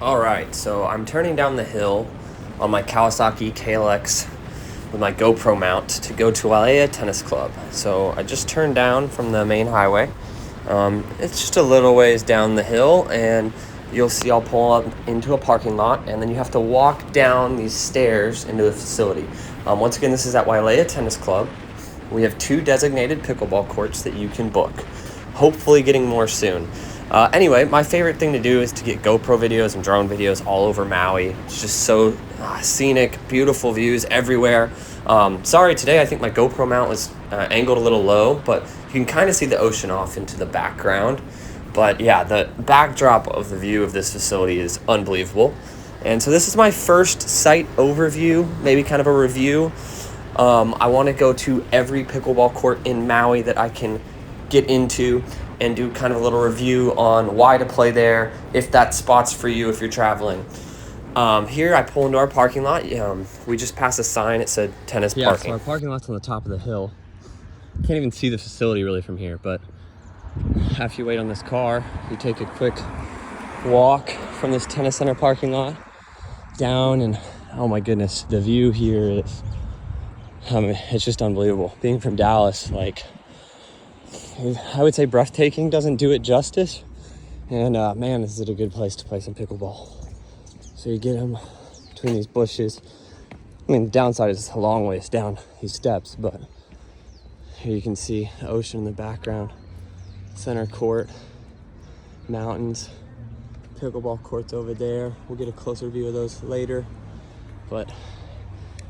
All right, so I'm turning down the hill on my Kawasaki KLX with my GoPro mount to go to Wailea Tennis Club. So I just turned down from the main highway. It's just a little ways down the hill, and you'll see I'll pull up into a parking lot, and then you have to walk down these stairs into the facility. Once again, this is at Wailea Tennis Club. We have 2 designated pickleball courts that you can book, hopefully getting more soon. Anyway, my favorite thing to do is to get GoPro videos and drone videos all over Maui. It's just so scenic, beautiful views everywhere. Sorry, today I think my GoPro mount was angled a little low, but you can kind of see the ocean off into the background. But yeah, the backdrop of the view of this facility is unbelievable. And so this is my first site overview, maybe kind of a review. I want to go to every pickleball court in Maui that I can get into and do kind of a little review on why to play there, if that spot's for you if you're traveling. Here I pull into our parking lot. We just passed a sign. It said tennis parking. So our parking lot's on the top of the hill. Can't even see the facility really from here, but after you wait on this car, you take a quick walk from this tennis center parking lot down, and oh my goodness, the view here is, it's just unbelievable. Being from Dallas, I would say breathtaking doesn't do it justice. And man, this is a good place to play some pickleball. So you get them between these bushes. I mean, the downside is a long ways down these steps, but here you can see the ocean in the background, center court, mountains, pickleball courts over there. We'll get a closer view of those later, but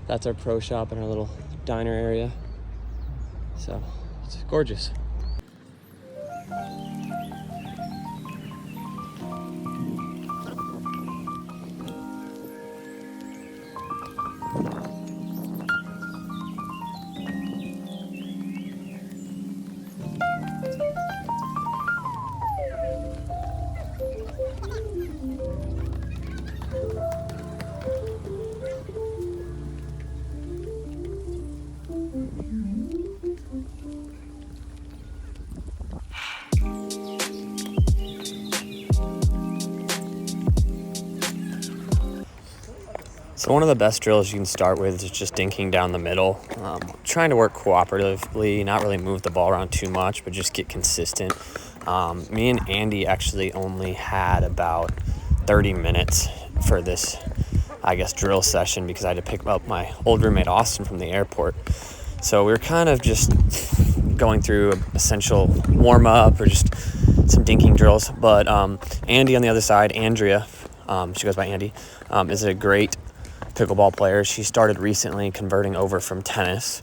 that's our pro shop and our little diner area. So it's gorgeous. So one of the best drills you can start with is just dinking down the middle. Trying to work cooperatively, not really move the ball around too much, but just get consistent. Me and Andy actually only had about 30 minutes for this, drill session because I had to pick up my old roommate Austin from the airport. So we were kind of just going through an essential warm-up or just some dinking drills. But Andy on the other side, Andrea, she goes by Andy, is a great pickleball player. She started recently converting over from tennis.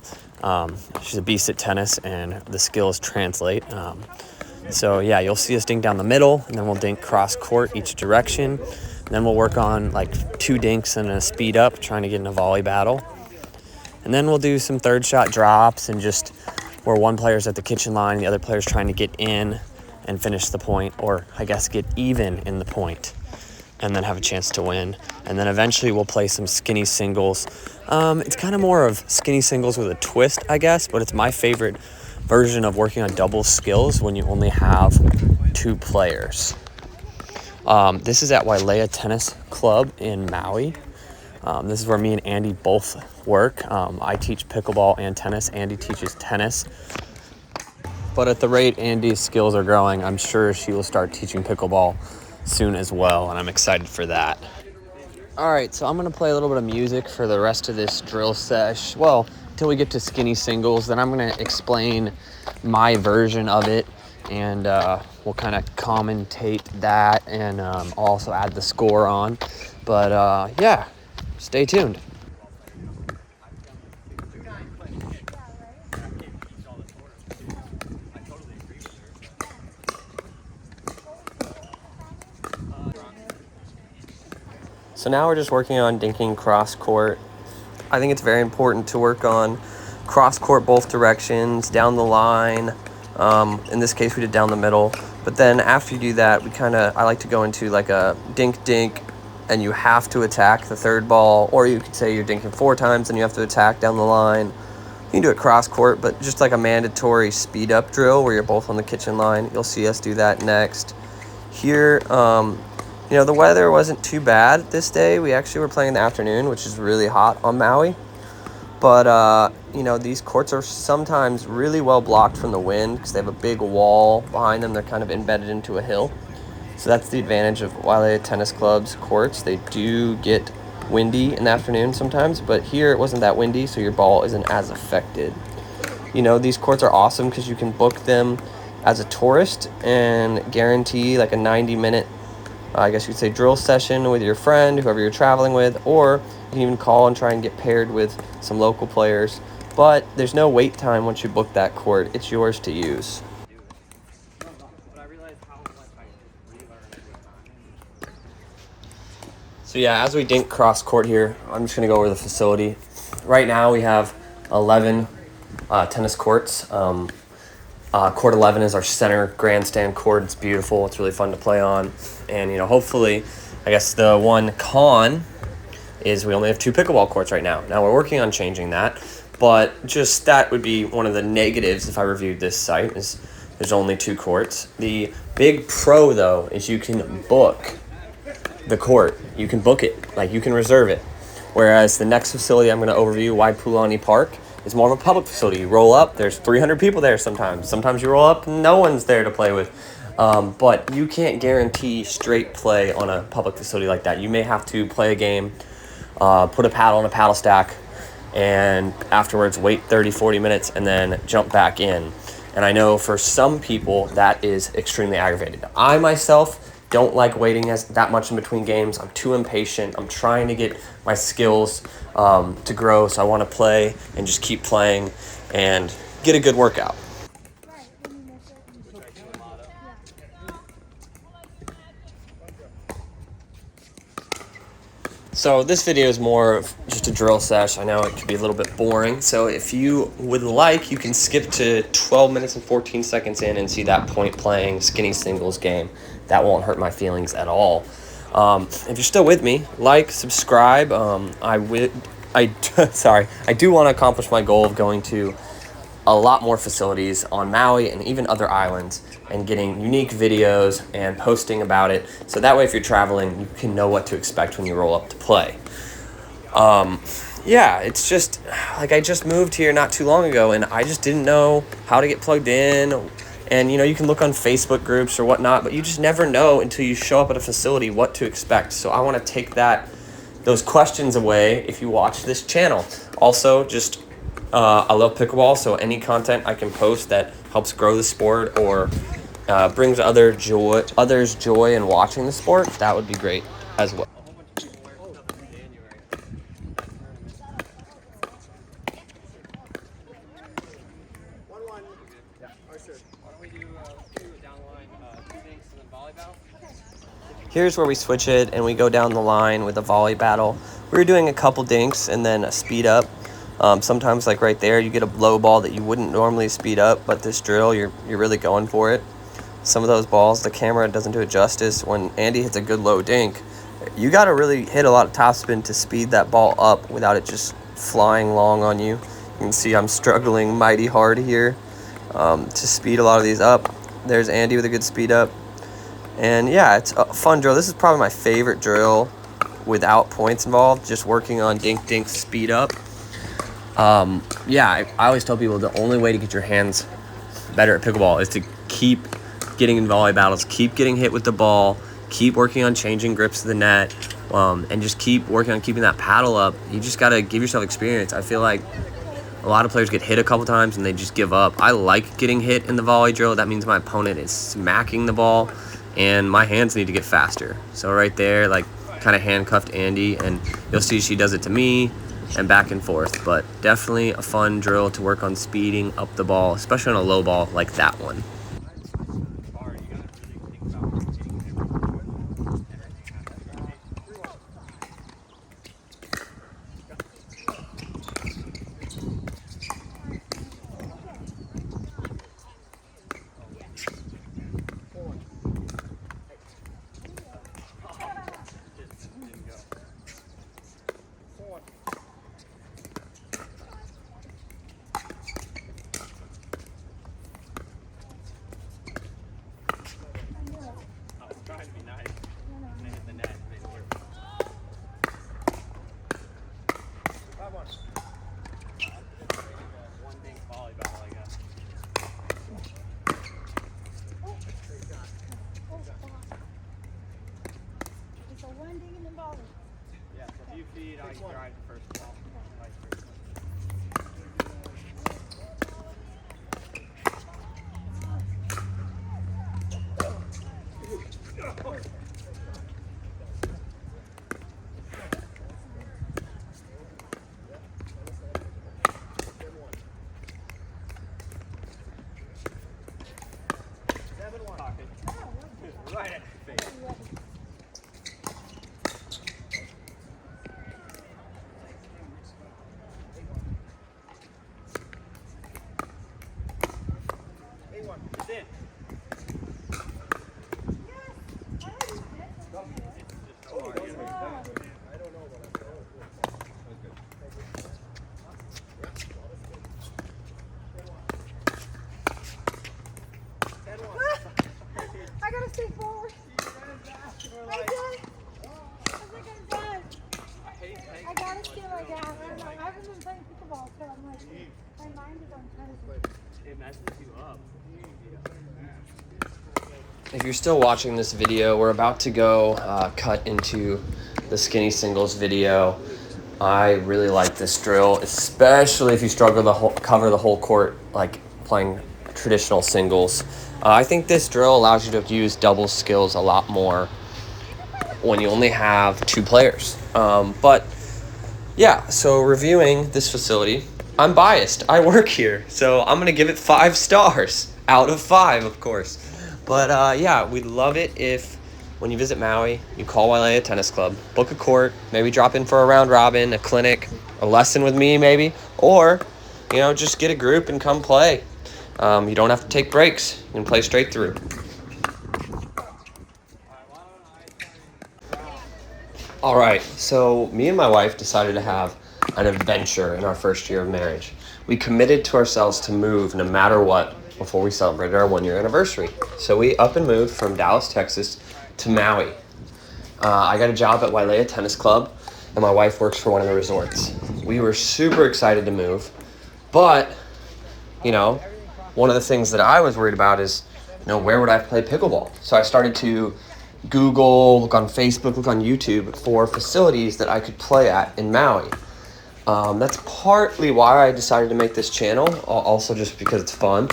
She's a beast at tennis, and the skills translate. So yeah, you'll see us dink down the middle, and then we'll dink cross court each direction. And then we'll work on 2 dinks and a speed up, trying to get in a volley battle. And then we'll do some third shot drops, and just where one player's at the kitchen line, the other player's trying to get in and finish the point, or get even in the point, and then have a chance to win. And then eventually we'll play some skinny singles. It's kind of more of skinny singles with a twist, but it's my favorite version of working on double skills when you only have 2 players. This is at Wailea Tennis Club in Maui. This is where me and Andy both work. I teach pickleball and tennis. Andy teaches tennis. But at the rate Andy's skills are growing, I'm sure she will start teaching pickleball soon as well, and I'm excited for that. All right, so I'm gonna play a little bit of music for the rest of this drill sesh. Well, until we get to skinny singles, then I'm gonna explain my version of it, and we'll kind of commentate that, and also add the score on. But yeah, stay tuned. So now we're just working on dinking cross court. I think it's very important to work on cross court both directions, down the line. In this case, we did down the middle. But then after you do that, I like to go into a dink, and you have to attack the third ball, or you could say you're dinking 4 times and you have to attack down the line. You can do it cross court, but just a mandatory speed up drill where you're both on the kitchen line. You'll see us do that next. Here, You know, the weather wasn't too bad this day. We actually were playing in the afternoon, which is really hot on Maui. But, you know, these courts are sometimes really well blocked from the wind because they have a big wall behind them. They're kind of embedded into a hill. So that's the advantage of Wailea Tennis Club's courts. They do get windy in the afternoon sometimes, but here it wasn't that windy, so your ball isn't as affected. You know, these courts are awesome because you can book them as a tourist and guarantee like a 90-minute, I guess you could say, drill session with your friend, whoever you're traveling with, or you can even call and try and get paired with some local players. But there's no wait time once you book that court. It's yours to use. So yeah, as we dink cross court here, I'm just going to go over the facility. Right now we have 11 tennis courts. Court 11 is our center grandstand court. It's beautiful. It's really fun to play on. And, you know, hopefully, I guess the one con is we only have 2 pickleball courts right now. Now we're working on changing that, but just that would be one of the negatives if I reviewed this site, is there's only 2 courts. The big pro, though, is you can book the court. You can book it, like you can reserve it. Whereas the next facility I'm going to overview, Waipulani Park, is more of a public facility. You roll up, there's 300 people there sometimes. Sometimes you roll up, no one's there to play with. But you can't guarantee straight play on a public facility like that. You may have to play a game, put a paddle on a paddle stack, and afterwards wait 30, 40 minutes and then jump back in. And I know for some people that is extremely aggravated. I myself don't like waiting that much in between games. I'm too impatient. I'm trying to get my skills to grow, so I want to play and just keep playing and get a good workout. So this video is more of just a drill sesh. I know it could be a little bit boring. So if you would like, you can skip to 12 minutes and 14 seconds in and see that point playing skinny singles game. That won't hurt my feelings at all. If you're still with me, like, subscribe. I do want to accomplish my goal of going to a lot more facilities on Maui and even other islands and getting unique videos and posting about it. So that way, if you're traveling, you can know what to expect when you roll up to play. Yeah, it's just like I just moved here not too long ago and I just didn't know how to get plugged in. And, you know, you can look on Facebook groups or whatnot, but you just never know until you show up at a facility what to expect. So I want to take those questions away if you watch this channel. Also, just I love pickleball, so any content I can post that helps grow the sport or brings others joy in watching the sport, that would be great as well. Here's where we switch it and we go down the line with a volley battle. We were doing a couple dinks and then a speed up. Sometimes, like right there, you get a low ball that you wouldn't normally speed up, but this drill, you're really going for it. Some of those balls, the camera doesn't do it justice. When Andy hits a good low dink, you got to really hit a lot of topspin to speed that ball up without it just flying long on you. You can see I'm struggling mighty hard here to speed a lot of these up. There's Andy with a good speed up. And yeah, it's a fun drill. This is probably my favorite drill without points involved, just working on dink speed up. Yeah, I always tell people the only way to get your hands better at pickleball is to keep getting in volley battles, keep getting hit with the ball, keep working on changing grips to the net, and just keep working on keeping that paddle up. You just got to give yourself experience. I feel like a lot of players get hit a couple times and they just give up. I like getting hit in the volley drill. That means my opponent is smacking the ball and my hands need to get faster. So right there, like, kind of handcuffed Andy, and you'll see she does it to me and back and forth. But definitely a fun drill to work on speeding up the ball, especially on a low ball like that one. Yeah, so if you feed, I drive the first ball. Right at the face. It's in. I gotta stay forward. I did. I think I'm done. I gotta stay my gas. I don't know. I haven't been playing pickleball, so I'm like, my mind is on tennis. It messes you up. If you're still watching this video, we're about to go cut into the skinny singles video. I really like this drill, especially if you struggle to cover the whole court like playing traditional singles. I think this drill allows you to use double skills a lot more when you only have 2 players. But yeah, so reviewing this facility, I'm biased. I work here, so I'm going to give it 5 stars out of 5, of course. But yeah, we'd love it if when you visit Maui, you call Wailea Tennis Club, book a court, maybe drop in for a round robin, a clinic, a lesson with me maybe, or, you know, just get a group and come play. You don't have to take breaks. You can play straight through. All right, so me and my wife decided to have an adventure in our first year of marriage. We committed to ourselves to move no matter what before we celebrated our 1-year anniversary. So we up and moved from Dallas, Texas to Maui. I got a job at Wailea Tennis Club, and my wife works for one of the resorts. We were super excited to move, but, you know, one of the things that I was worried about is, you know, where would I play pickleball? So I started to Google, look on Facebook, look on YouTube for facilities that I could play at in Maui. That's partly why I decided to make this channel, also just because it's fun.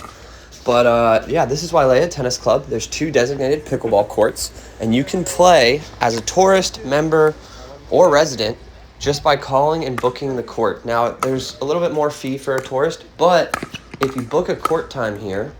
But yeah, this is Wailea Tennis Club. There's 2 designated pickleball courts, and you can play as a tourist, member, or resident just by calling and booking the court. Now, there's a little bit more fee for a tourist, but if you book a court time here,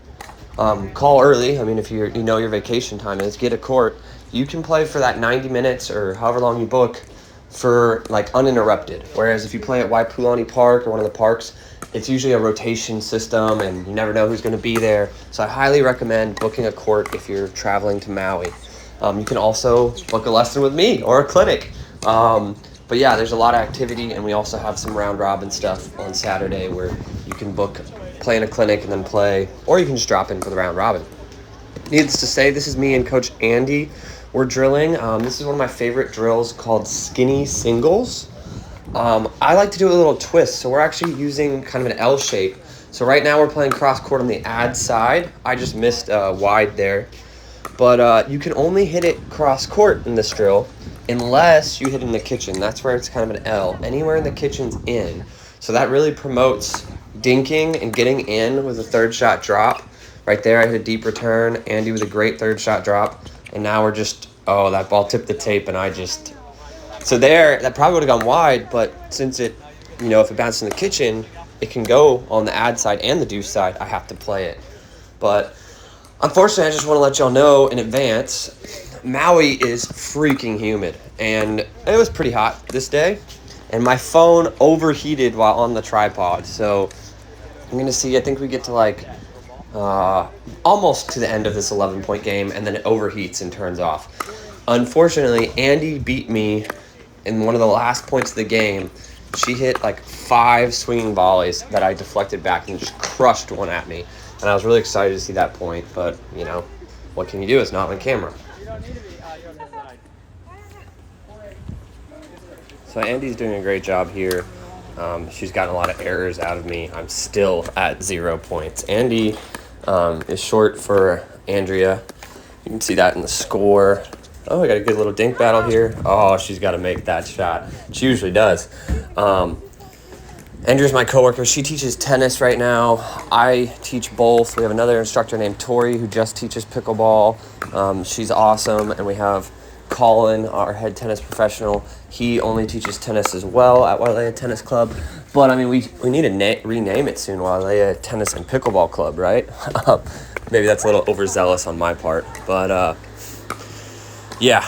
call early. I mean, if you know your vacation time is, get a court. You can play for that 90 minutes or however long you book for like uninterrupted. Whereas if you play at Waipulani Park or one of the parks, it's usually a rotation system and you never know who's going to be there. So I highly recommend booking a court if you're traveling to Maui. You can also book a lesson with me or a clinic. But yeah, there's a lot of activity, and we also have some round robin stuff on Saturday where you can play in a clinic and then play, or you can just drop in for the round robin. Needless to say, this is me and Coach Andy. We're drilling. This is one of my favorite drills called skinny singles. I like to do a little twist, so we're actually using kind of an L shape. So right now we're playing cross court on the ad side. I just missed wide there. But you can only hit it cross court in this drill unless you hit in the kitchen. That's where it's kind of an L. Anywhere in the kitchen's in. So that really promotes dinking and getting in with a third shot drop. Right there, I hit a deep return. Andy with a great third shot drop. And now we're just, oh, that ball tipped the tape, and I just... So there, that probably would have gone wide, but since it, you know, if it bounces in the kitchen, it can go on the ad side and the deuce side. I have to play it. But unfortunately, I just want to let y'all know in advance, Maui is freaking humid, and it was pretty hot this day, and my phone overheated while on the tripod. So I'm going to see, I think we get to like almost to the end of this 11-point game, and then it overheats and turns off. Unfortunately, Andy beat me in one of the last points of the game. She hit like 5 swinging volleys that I deflected back and just crushed one at me. And I was really excited to see that point, but, you know, what can you do? It's not on camera. So Andy's doing a great job here. She's gotten a lot of errors out of me. I'm still at 0 points. Andy is short for Andrea. You can see that in the score. Oh, we got a good little dink battle here. Oh, she's got to make that shot. She usually does. Andrew's my coworker. She teaches tennis right now. I teach both. We have another instructor named Tori who just teaches pickleball. She's awesome. And we have Colin, our head tennis professional. He only teaches tennis as well at Wailea Tennis Club. But, I mean, we need to rename it soon, Wailea Tennis and Pickleball Club, right? Maybe that's a little overzealous on my part. But, yeah,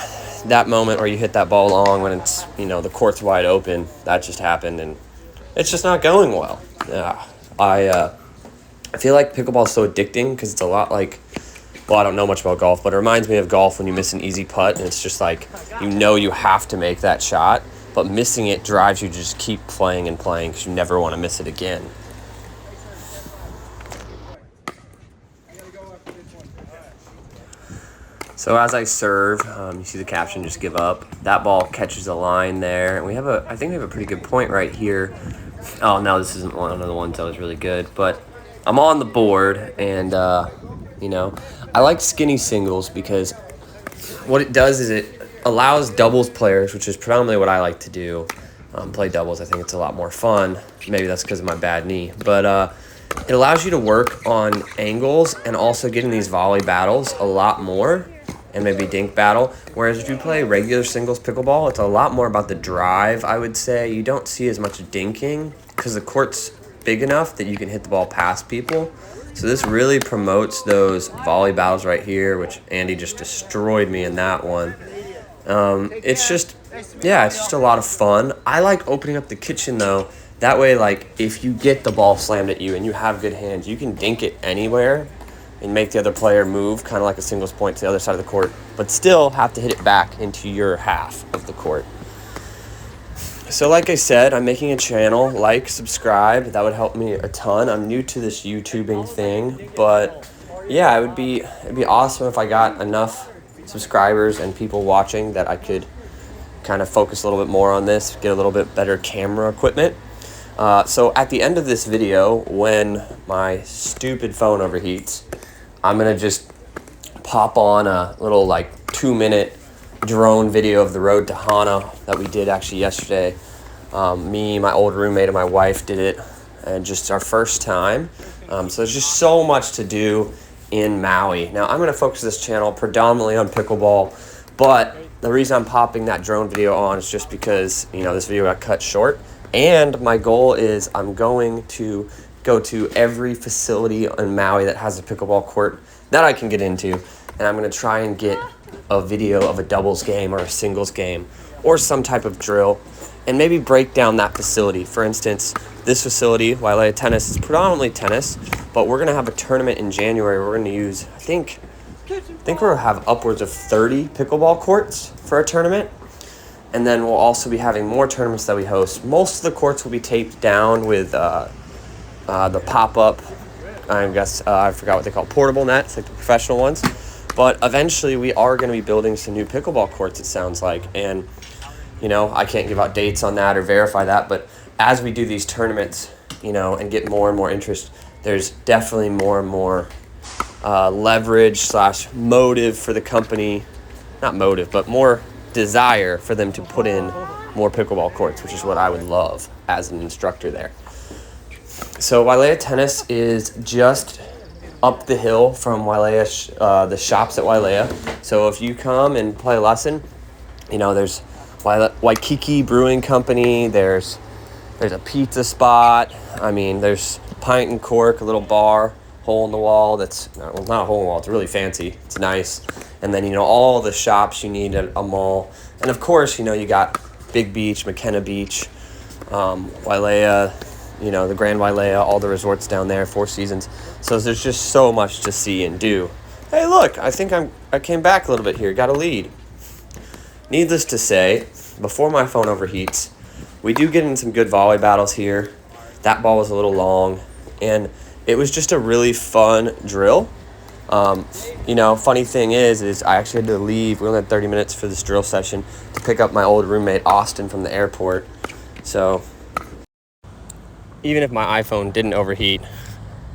that moment where you hit that ball long when it's, the court's wide open, that just happened, and it's just not going well. I feel like pickleball is so addicting because it's a lot like, well, I don't know much about golf, but it reminds me of golf when you miss an easy putt, and it's just like, you have to make that shot, but missing it drives you to just keep playing and playing because you never want to miss it again. So as I serve, you see the caption, just give up. That ball catches a line there. And I think we have a pretty good point right here. Oh, no, this isn't one of the ones that was really good. But I'm on the board, and, I like skinny singles because what it does is it allows doubles players, which is predominantly what I like to do, play doubles. I think it's a lot more fun. Maybe that's because of my bad knee. But it allows you to work on angles and also get in these volley battles a lot more, and maybe dink battle. Whereas if you play regular singles pickleball, it's a lot more about the drive, I would say. You don't see as much dinking because the court's big enough that you can hit the ball past people. So this really promotes those volley battles right here, which Andy just destroyed me in that one. It's just a lot of fun. I like opening up the kitchen, though. That way, like, if you get the ball slammed at you and you have good hands, you can dink it anywhere and make the other player move, kind of like a singles point to the other side of the court, but still have to hit it back into your half of the court. So like I said, I'm making a channel. Like, subscribe. That would help me a ton. I'm new to this YouTubing thing, but yeah, it'd be awesome if I got enough subscribers and people watching that I could kind of focus a little bit more on this, get a little bit better camera equipment. So at the end of this video, when my stupid phone overheats, I'm going to just pop on a little 2-minute drone video of the road to Hana that we did actually yesterday. Me, my old roommate, and my wife did it, and just our first time. So there's just so much to do in Maui. Now, I'm going to focus this channel predominantly on pickleball, but the reason I'm popping that drone video on is just because, this video got cut short. And my goal is I'm going to go to every facility in Maui that has a pickleball court that I can get into. And I'm going to try and get a video of a doubles game or a singles game or some type of drill and maybe break down that facility. For instance, this facility, Wailea Tennis, is predominantly tennis, but we're going to have a tournament in January. We're going to use, I think we're going to have upwards of 30 pickleball courts for a tournament. And then we'll also be having more tournaments that we host. Most of the courts will be taped down with the pop-up, I guess, I forgot what they call portable nets, like the professional ones. But eventually we are going to be building some new pickleball courts, it sounds like. And, I can't give out dates on that or verify that. But as we do these tournaments, and get more and more interest, there's definitely more and more leverage / motive for the company. Not motive, but more desire for them to put in more pickleball courts, which is what I would love as an instructor there. So Wailea Tennis is just up the hill from Wailea, the shops at Wailea. So if you come and play a lesson, there's Waikiki Brewing Company, there's a pizza spot, there's Pint and Cork, a little bar, hole in the wall that's, not a hole in the wall, it's really fancy, it's nice. And then, all the shops you need at a mall. And of course, you got Big Beach, McKenna Beach, Wailea, the Grand Wailea, all the resorts down there, Four Seasons. So there's just so much to see and do. Hey, look, I think I came back a little bit here, got a lead. Needless to say, before my phone overheats, we do get in some good volley battles here. That ball was a little long, and it was just a really fun drill. Funny thing is I actually had to leave. We only had 30 minutes for this drill session to pick up my old roommate, Austin, from the airport. So even if my iPhone didn't overheat,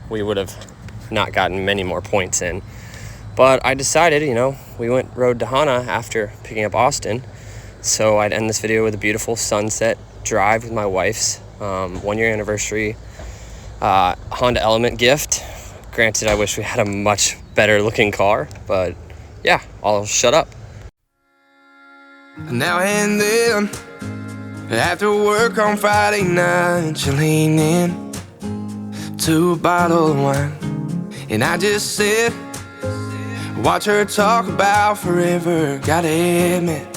we would have not gotten many more points in. But I decided, you know, we rode to Hana after picking up Austin. So I'd end this video with a beautiful sunset drive with my wife's 1-year anniversary Honda Element gift. Granted, I wish we had a much better looking car, but yeah, I'll shut up. Now and then, after work on Friday night, you lean in to a bottle of wine, and I just sit, watch her talk about forever. Gotta admit,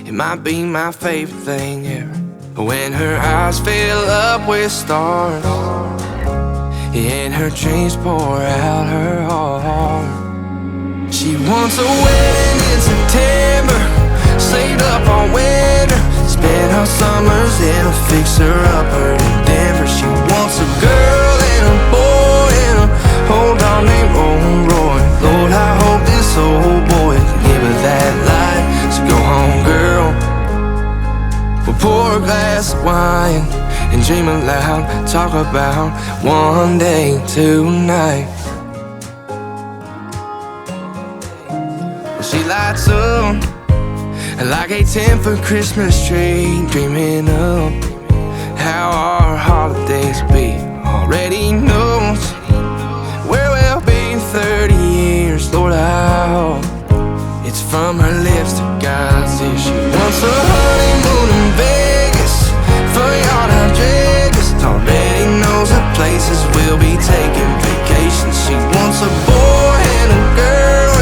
it might be my favorite thing ever. When her eyes fill up with stars, and her dreams pour out her heart. She wants a wedding in September, saved up all winter, spent her summers in a fixer-upper in Denver. She wants a girl and a boy and a whole dog named Roy. Lord, I hope this old boy can give her that life. So go home, girl, we'll pour a glass of wine and dream aloud, talk about one day tonight. Well, she lights up like a 10-foot Christmas tree, dreaming of how our holidays will be. Already knows where we'll be in 30 years. Lord, I hope it's from her lips to God's ears. She wants a honeymoon in Vegas, for y'all outrageous. Already knows the places we'll be taking vacations. She wants a boy and a girl,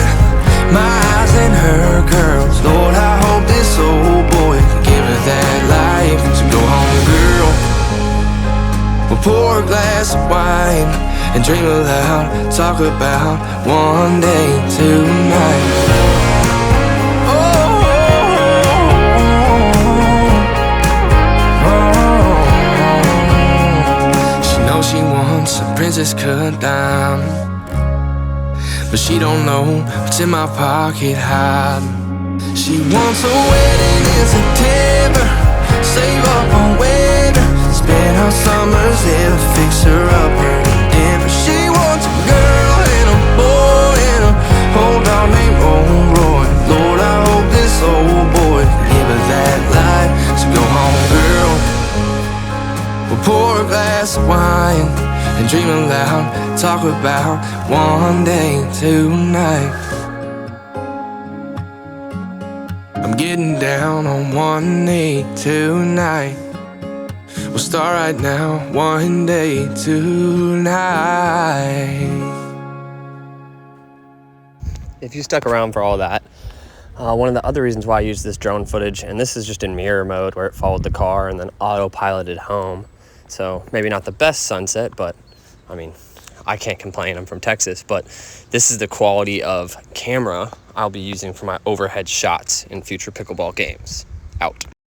my eyes and her curls. Lord, I hope this old boy can give her that life. So go home, girl, we'll pour a glass of wine and dream aloud, talk about one day tonight. She wants a princess cut diamond, but she don't know what's in my pocket hiding. She wants a wedding in September, save up on winter, spend her summers in a fixer-upper in Denver. She wants a girl and a boy and a whole dog named Roy. Lord, I hope this old boy can give her that life. So go home, girl, we'll pour a glass of wine and dream aloud, talk about one day tonight. I'm getting down on one knee tonight. We'll start right now, one day tonight. If you stuck around for all that, one of the other reasons why I use this drone footage, and this is just in mirror mode where it followed the car and then autopiloted home. So maybe not the best sunset, but I mean, I can't complain, I'm from Texas, but this is the quality of camera I'll be using for my overhead shots in future pickleball games. Out.